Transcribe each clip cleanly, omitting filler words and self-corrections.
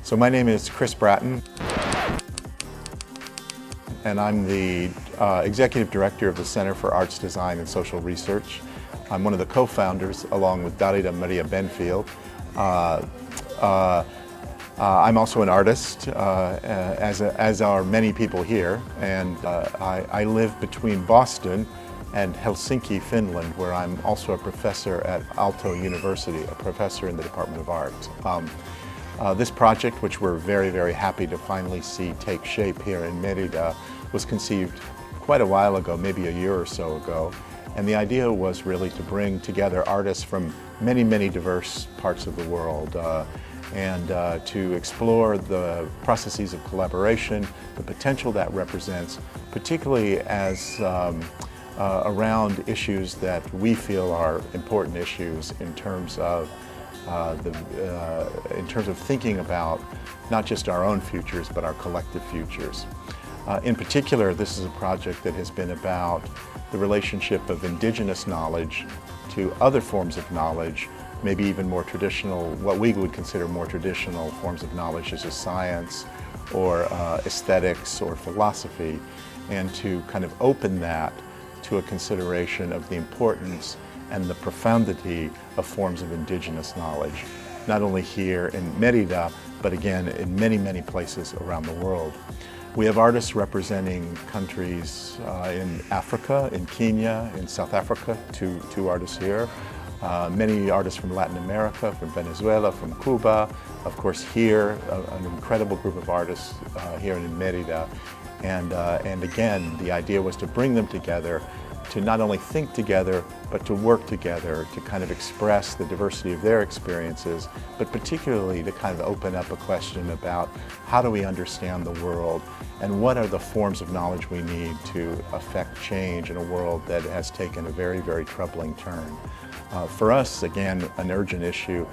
So my name is Chris Bratton, and I'm the Executive Director of the Center for Arts, Design, and Social Research. I'm one of the co-founders, along with Darida Maria Benfield. I'm also an artist, as are many people here, and I live between Boston and Helsinki, Finland, where I'm also a professor at Aalto University, a professor in the Department of Art. This project, which we're very, very happy to finally see take shape here in Merida, was conceived quite a while ago, maybe a year or so ago. And the idea was really to bring together artists from many, many diverse parts of the world and to explore the processes of collaboration, the potential that represents, particularly as around issues that we feel are important issues in terms of thinking about not just our own futures, but our collective futures. In particular, this is a project that has been about the relationship of indigenous knowledge to other forms of knowledge, maybe even more traditional, what we would consider more traditional forms of knowledge, such as science or aesthetics or philosophy, and to kind of open that to a consideration of the importance and the profundity of forms of indigenous knowledge, not only here in Merida, but again in many, many places around the world. We have artists representing countries in Africa, in Kenya, in South Africa, two artists here. Many artists from Latin America, from Venezuela, from Cuba. Of course here, an incredible group of artists here in Merida. And again, the idea was to bring them together to not only think together, but to work together to kind of express the diversity of their experiences, but particularly to kind of open up a question about how do we understand the world and what are the forms of knowledge we need to affect change in a world that has taken a very, very troubling turn. For us, again, an urgent issue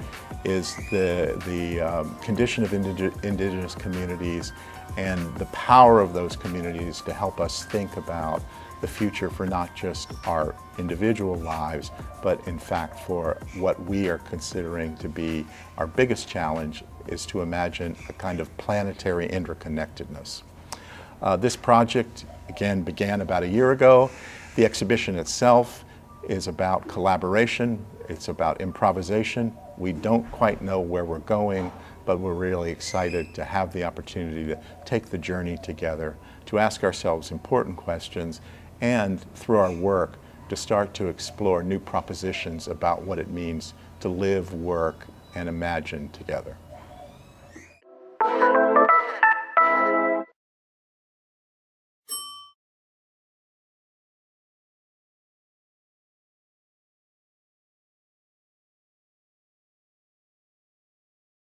is the condition of indigenous communities and the power of those communities to help us think about the future for not just our individual lives, but in fact for what we are considering to be our biggest challenge, is to imagine a kind of planetary interconnectedness. This project, again, began about a year ago. The exhibition itself is about collaboration, it's about improvisation. We don't quite know where we're going, but we're really excited to have the opportunity to take the journey together, to ask ourselves important questions, and through our work to start to explore new propositions about what it means to live, work, and imagine together.